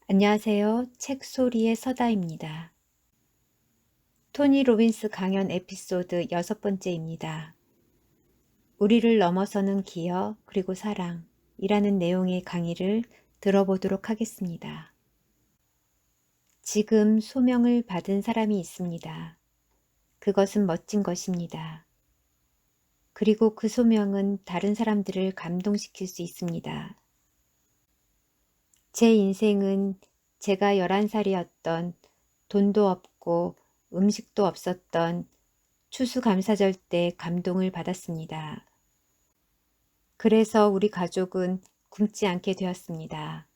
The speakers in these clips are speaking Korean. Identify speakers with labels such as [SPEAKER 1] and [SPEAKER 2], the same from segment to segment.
[SPEAKER 1] 안녕하세요. 책소리의 서다입니다. 토니 로빈스 강연 에피소드 6번째입니다. 우리를 넘어서는 기여 그리고 사랑이라는 내용의 강의를 들어보도록 하겠습니다. 지금 소명을 받은 사람이 있습니다. 그것은 멋진 것입니다. 그리고 그 소명은 다른 사람들을 감동시킬 수 있습니다. 제 인생은 제가 11살이었던 돈도 없고 음식도 없었던 추수감사절 때 감동을 받았습니다. 그래서 우리 가족은 굶지 않게 되었습니다.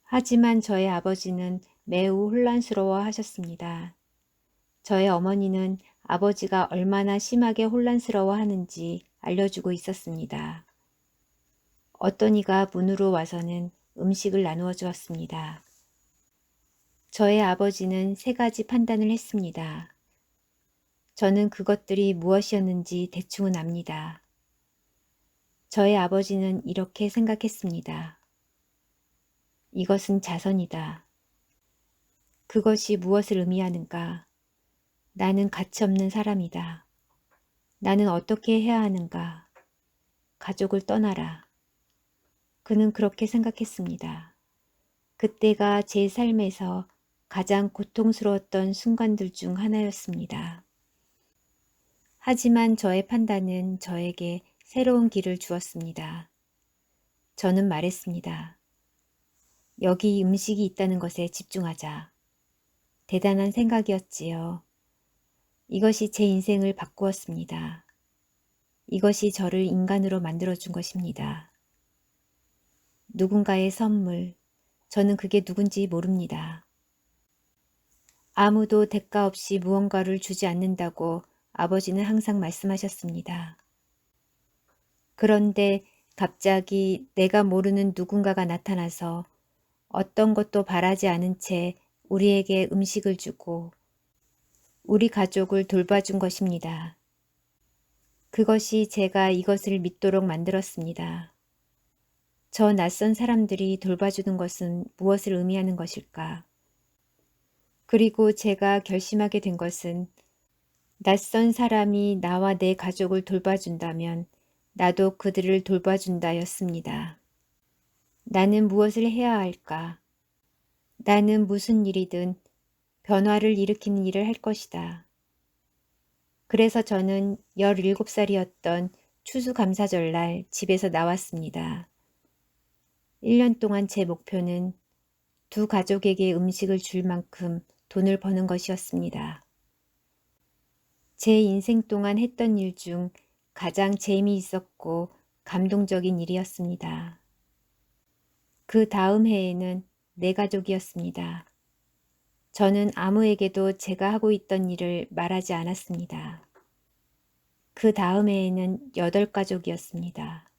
[SPEAKER 1] 하지만 저의 아버지는 매우 혼란스러워 하셨습니다. 저의 어머니는 아버지가 얼마나 심하게 혼란스러워 하는지 알려주고 있었습니다. 어떤 이가 문으로 와서는 음식을 나누어 주었습니다. 저의 아버지는 3가지 판단을 했습니다. 저는 그것들이 무엇이었는지 대충은 압니다. 저의 아버지는 이렇게 생각했습니다. 이것은 자선이다. 그것이 무엇을 의미하는가? 나는 가치 없는 사람이다. 나는 어떻게 해야 하는가? 가족을 떠나라. 그는 그렇게 생각했습니다. 그때가 제 삶에서 가장 고통스러웠던 순간들 중 하나였습니다. 하지만 저의 판단은 저에게 새로운 길을 주었습니다. 저는 말했습니다. 여기 음식이 있다는 것에 집중하자. 대단한 생각이었지요. 이것이 제 인생을 바꾸었습니다. 이것이 저를 인간으로 만들어준 것입니다. 누군가의 선물, 저는 그게 누군지 모릅니다. 아무도 대가 없이 무언가를 주지 않는다고 아버지는 항상 말씀하셨습니다. 그런데 갑자기 내가 모르는 누군가가 나타나서 어떤 것도 바라지 않은 채 우리에게 음식을 주고 우리 가족을 돌봐준 것입니다. 그것이 제가 이것을 믿도록 만들었습니다. 저 낯선 사람들이 돌봐주는 것은 무엇을 의미하는 것일까? 그리고 제가 결심하게 된 것은 낯선 사람이 나와 내 가족을 돌봐준다면 나도 그들을 돌봐준다였습니다. 나는 무엇을 해야 할까? 나는 무슨 일이든 변화를 일으키는 일을 할 것이다. 그래서 저는 17살이었던 추수감사절날 집에서 나왔습니다. 1년 동안 제 목표는 2가족에게 음식을 줄 만큼 돈을 버는 것이었습니다. 제 인생 동안 했던 일 중 가장 재미있었고 감동적인 일이었습니다. 그 다음 해에는 4가족이었습니다. 저는 아무에게도 제가 하고 있던 일을 말하지 않았습니다. 그 다음 해에는 8가족이었습니다.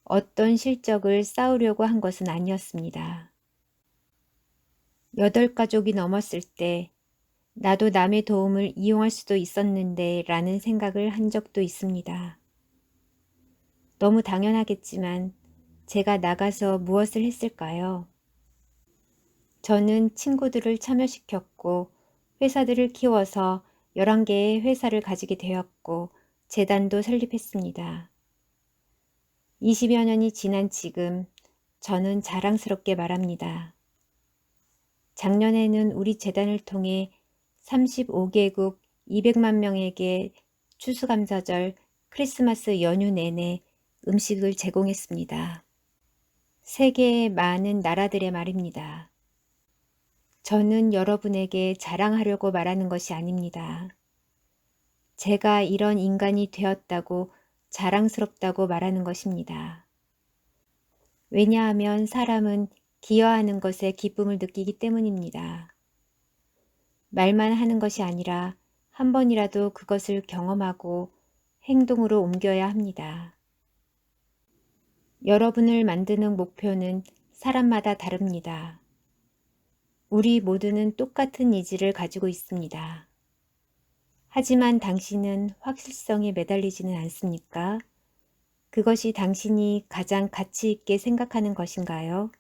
[SPEAKER 1] 어떤 실적을 쌓으려고 한 것은 아니었습니다. 8가족이 넘었을 때 나도 남의 도움을 이용할 수도 있었는데 라는 생각을 한 적도 있습니다. 너무 당연하겠지만 제가 나가서 무엇을 했을까요? 저는 친구들을 참여시켰고 회사들을 키워서 11개의 회사를 가지게 되었고 재단도 설립했습니다. 20여 년이 지난 지금 저는 자랑스럽게 말합니다. 작년에는 우리 재단을 통해 35개국 200만 명에게 추수감사절 크리스마스 연휴 내내 음식을 제공했습니다. 세계의 많은 나라들의 말입니다. 저는 여러분에게 자랑하려고 말하는 것이 아닙니다. 제가 이런 인간이 되었다고 자랑스럽다고 말하는 것입니다. 왜냐하면 사람은 기여하는 것에 기쁨을 느끼기 때문입니다. 말만 하는 것이 아니라 한 번이라도 그것을 경험하고 행동으로 옮겨야 합니다. 여러분을 만드는 목표는 사람마다 다릅니다. 우리 모두는 똑같은 의지를 가지고 있습니다. 하지만 당신은 확실성에 매달리지는 않습니까? 그것이 당신이 가장 가치 있게 생각하는 것인가요?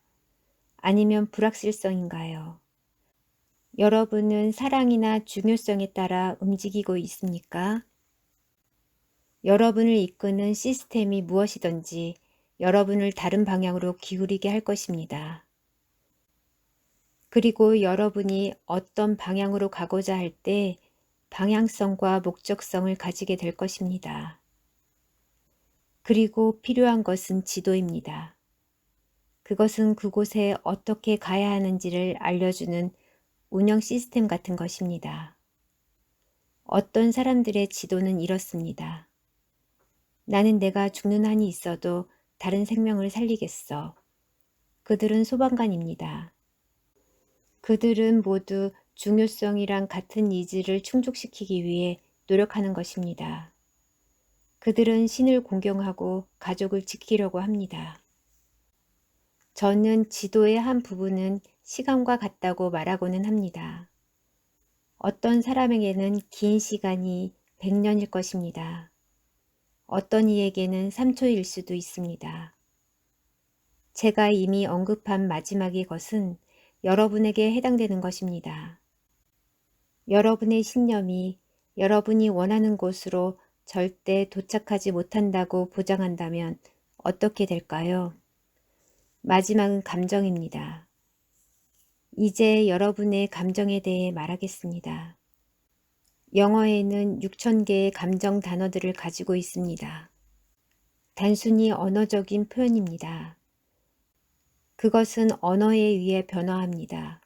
[SPEAKER 1] 아니면 불확실성인가요? 여러분은 사랑이나 중요성에 따라 움직이고 있습니까? 여러분을 이끄는 시스템이 무엇이든지 여러분을 다른 방향으로 기울이게 할 것입니다. 그리고 여러분이 어떤 방향으로 가고자 할 때 방향성과 목적성을 가지게 될 것입니다. 그리고 필요한 것은 지도입니다. 그것은 그곳에 어떻게 가야 하는지를 알려주는 운영 시스템 같은 것입니다. 어떤 사람들의 지도는 이렇습니다. 나는 내가 죽는 한이 있어도 다른 생명을 살리겠어. 그들은 소방관입니다. 그들은 모두 중요성이랑 같은 니즈를 충족시키기 위해 노력하는 것입니다. 그들은 신을 공경하고 가족을 지키려고 합니다. 저는 지도의 한 부분은 시간과 같다고 말하고는 합니다. 어떤 사람에게는 긴 시간이 100년일 것입니다. 어떤 이에게는 3초일 수도 있습니다. 제가 이미 언급한 마지막의 것은 여러분에게 해당되는 것입니다. 여러분의 신념이 여러분이 원하는 곳으로 절대 도착하지 못한다고 보장한다면 어떻게 될까요? 마지막은 감정입니다. 이제 여러분의 감정에 대해 말하겠습니다. 영어에는 6,000개의 감정 단어들을 가지고 있습니다. 단순히 언어적인 표현입니다. 그것은 언어에 의해 변화합니다.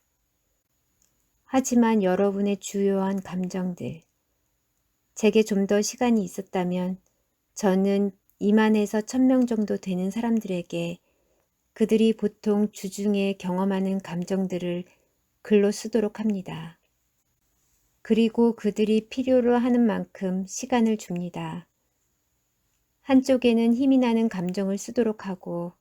[SPEAKER 1] 하지만 여러분의 주요한 감정들, 제게 좀 더 시간이 있었다면 저는 2만에서 1,000명 정도 되는 사람들에게 그들이 보통 주중에 경험하는 감정들을 글로 쓰도록 합니다. 그리고 그들이 필요로 하는 만큼 시간을 줍니다. 한쪽에는 힘이 나는 감정을 쓰도록 하고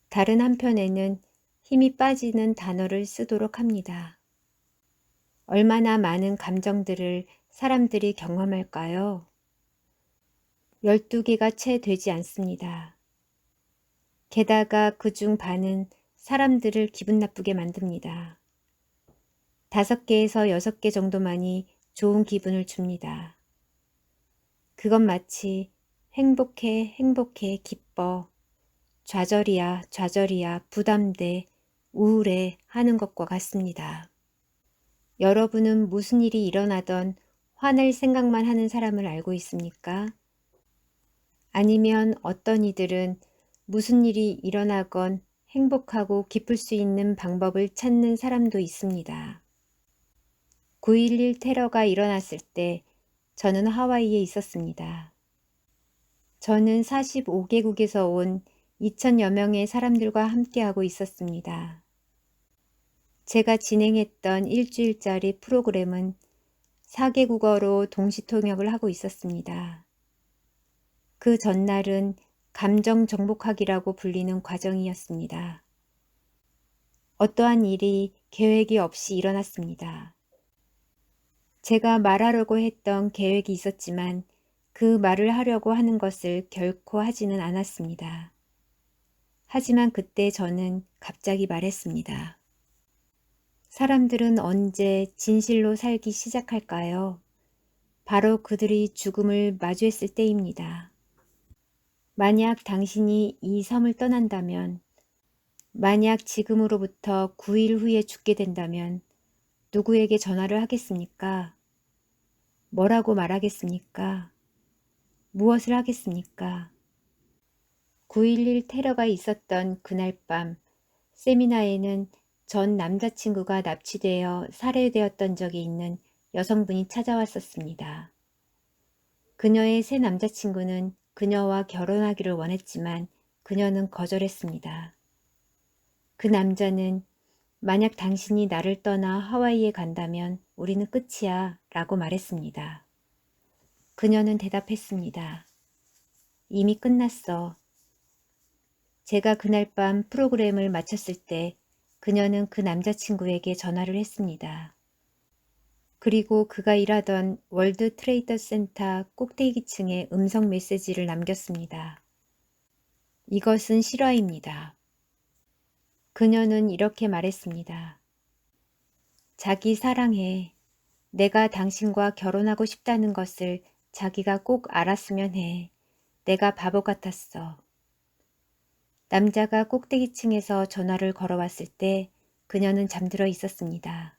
[SPEAKER 1] 다른 한편에는 힘이 빠지는 단어를 쓰도록 합니다. 얼마나 많은 감정들을 사람들이 경험할까요? 12개가 채 되지 않습니다. 게다가 그중 반은 사람들을 기분 나쁘게 만듭니다. 5개에서 6개 정도만이 좋은 기분을 줍니다. 그건 마치 행복해, 행복해, 기뻐, 좌절이야, 좌절이야, 부담돼, 우울해 하는 것과 같습니다. 여러분은 무슨 일이 일어나던 화낼 생각만 하는 사람을 알고 있습니까? 아니면 어떤 이들은 무슨 일이 일어나건 행복하고 기쁠 수 있는 방법을 찾는 사람도 있습니다. 9.11 테러가 일어났을 때 저는 하와이에 있었습니다. 저는 45개국에서 온 2,000여 명의 사람들과 함께하고 있었습니다. 제가 진행했던 일주일짜리 프로그램은 4개국어로 동시 통역을 하고 있었습니다. 그 전날은 감정 정복하기라고 불리는 과정이었습니다. 어떠한 일이 계획이 없이 일어났습니다. 제가 말하려고 했던 계획이 있었지만 그 말을 하려고 하는 것을 결코 하지는 않았습니다. 하지만 그때 저는 갑자기 말했습니다. 사람들은 언제 진실로 살기 시작할까요? 바로 그들이 죽음을 마주했을 때입니다. 만약 당신이 이 섬을 떠난다면, 만약 지금으로부터 9일 후에 죽게 된다면 누구에게 전화를 하겠습니까? 뭐라고 말하겠습니까? 무엇을 하겠습니까? 9.11 테러가 있었던 그날 밤 세미나에는 전 남자친구가 납치되어 살해되었던 적이 있는 여성분이 찾아왔었습니다. 그녀의 새 남자친구는 그녀와 결혼하기를 원했지만 그녀는 거절했습니다. 그 남자는 만약 당신이 나를 떠나 하와이에 간다면 우리는 끝이야 라고 말했습니다. 그녀는 대답했습니다. 이미 끝났어. 제가 그날 밤 프로그램을 마쳤을 때 그녀는 그 남자친구에게 전화를 했습니다. 그리고 그가 일하던 월드 트레이더 센터 꼭대기층에 음성 메시지를 남겼습니다. 이것은 실화입니다. 그녀는 이렇게 말했습니다. 자기 사랑해. 내가 당신과 결혼하고 싶다는 것을 자기가 꼭 알았으면 해. 내가 바보 같았어. 남자가 꼭대기층에서 전화를 걸어왔을 때 그녀는 잠들어 있었습니다.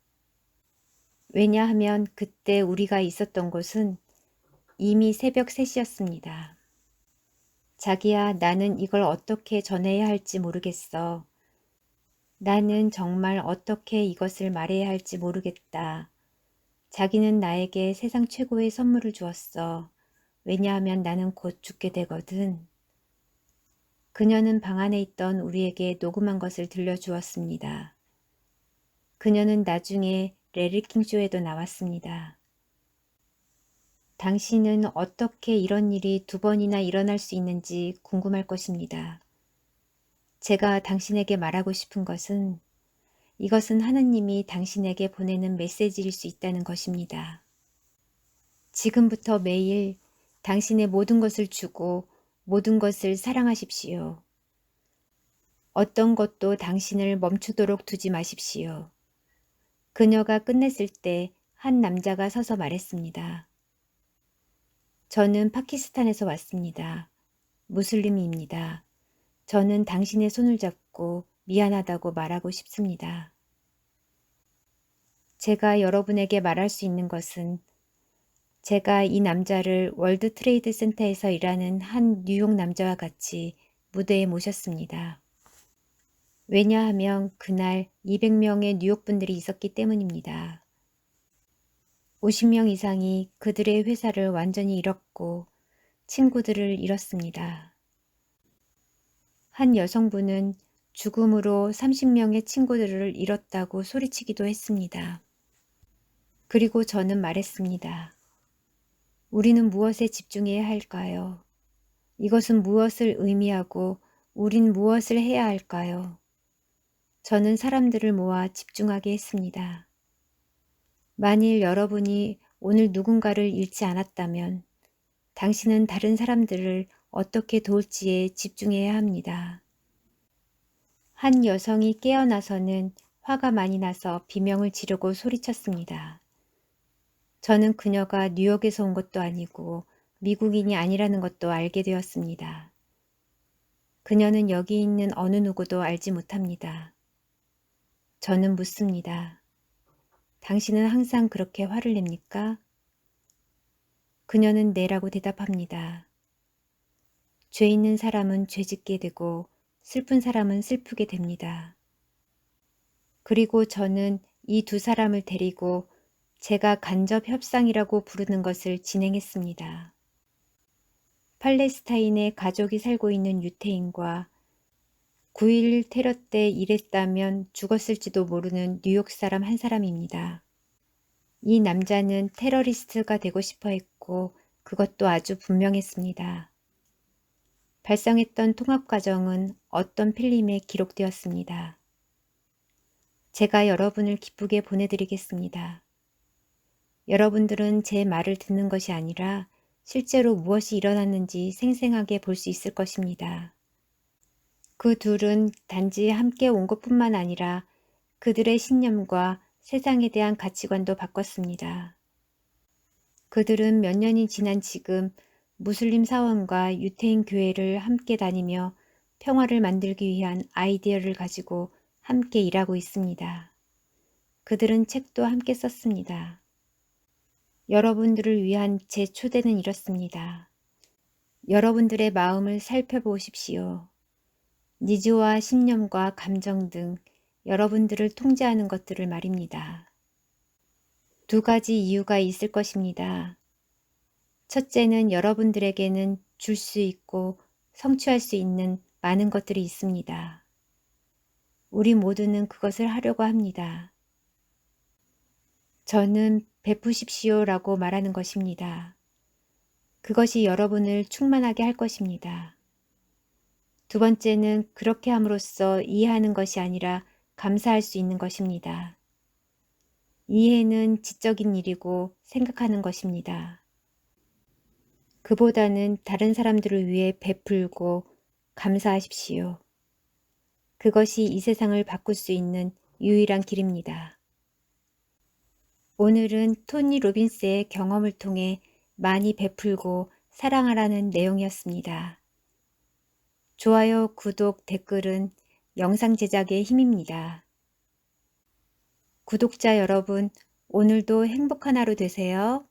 [SPEAKER 1] 왜냐하면 그때 우리가 있었던 곳은 이미 새벽 3시였습니다. 자기야, 나는 이걸 어떻게 전해야 할지 모르겠어. 나는 정말 어떻게 이것을 말해야 할지 모르겠다. 자기는 나에게 세상 최고의 선물을 주었어. 왜냐하면 나는 곧 죽게 되거든. 그녀는 방 안에 있던 우리에게 녹음한 것을 들려주었습니다. 그녀는 나중에 레리킹 쇼에도 나왔습니다. 당신은 어떻게 이런 일이 2번이나 일어날 수 있는지 궁금할 것입니다. 제가 당신에게 말하고 싶은 것은 이것은 하느님이 당신에게 보내는 메시지일 수 있다는 것입니다. 지금부터 매일 당신의 모든 것을 주고 모든 것을 사랑하십시오. 어떤 것도 당신을 멈추도록 두지 마십시오. 그녀가 끝냈을 때 한 남자가 서서 말했습니다. 저는 파키스탄에서 왔습니다. 무슬림입니다. 저는 당신의 손을 잡고 미안하다고 말하고 싶습니다. 제가 여러분에게 말할 수 있는 것은 제가 이 남자를 월드 트레이드 센터에서 일하는 한 뉴욕 남자와 같이 무대에 모셨습니다. 왜냐하면 그날 200명의 뉴욕 분들이 있었기 때문입니다. 50명 이상이 그들의 회사를 완전히 잃었고 친구들을 잃었습니다. 한 여성분은 죽음으로 30명의 친구들을 잃었다고 소리치기도 했습니다. 그리고 저는 말했습니다. 우리는 무엇에 집중해야 할까요? 이것은 무엇을 의미하고 우린 무엇을 해야 할까요? 저는 사람들을 모아 집중하게 했습니다. 만일 여러분이 오늘 누군가를 잃지 않았다면 당신은 다른 사람들을 어떻게 도울지에 집중해야 합니다. 한 여성이 깨어나서는 화가 많이 나서 비명을 지르고 소리쳤습니다. 저는 그녀가 뉴욕에서 온 것도 아니고 미국인이 아니라는 것도 알게 되었습니다. 그녀는 여기 있는 어느 누구도 알지 못합니다. 저는 묻습니다. 당신은 항상 그렇게 화를 냅니까? 그녀는 네라고 대답합니다. 죄 있는 사람은 죄 짓게 되고 슬픈 사람은 슬프게 됩니다. 그리고 저는 이 2사람을 데리고 제가 간접 협상이라고 부르는 것을 진행했습니다. 팔레스타인에 가족이 살고 있는 유태인과 9.11 테러 때 일했다면 죽었을지도 모르는 뉴욕 사람 한 사람입니다. 이 남자는 테러리스트가 되고 싶어 했고 그것도 아주 분명했습니다. 발생했던 통합 과정은 어떤 필름에 기록되었습니다. 제가 여러분을 기쁘게 보내드리겠습니다. 여러분들은 제 말을 듣는 것이 아니라 실제로 무엇이 일어났는지 생생하게 볼 수 있을 것입니다. 그 둘은 단지 함께 온 것뿐만 아니라 그들의 신념과 세상에 대한 가치관도 바꿨습니다. 그들은 몇 년이 지난 지금 무슬림 사원과 유태인 교회를 함께 다니며 평화를 만들기 위한 아이디어를 가지고 함께 일하고 있습니다. 그들은 책도 함께 썼습니다. 여러분들을 위한 제 초대는 이렇습니다. 여러분들의 마음을 살펴보십시오. 니즈와 신념과 감정 등 여러분들을 통제하는 것들을 말입니다. 2가지 이유가 있을 것입니다. 첫째는 여러분들에게는 줄 수 있고 성취할 수 있는 많은 것들이 있습니다. 우리 모두는 그것을 하려고 합니다. 저는 베푸십시오라고 말하는 것입니다. 그것이 여러분을 충만하게 할 것입니다. 2번째는 그렇게 함으로써 이해하는 것이 아니라 감사할 수 있는 것입니다. 이해는 지적인 일이고 생각하는 것입니다. 그보다는 다른 사람들을 위해 베풀고 감사하십시오. 그것이 이 세상을 바꿀 수 있는 유일한 길입니다. 오늘은 토니 로빈스의 경험을 통해 많이 베풀고 사랑하라는 내용이었습니다. 좋아요, 구독, 댓글은 영상 제작의 힘입니다. 구독자 여러분, 오늘도 행복한 하루 되세요.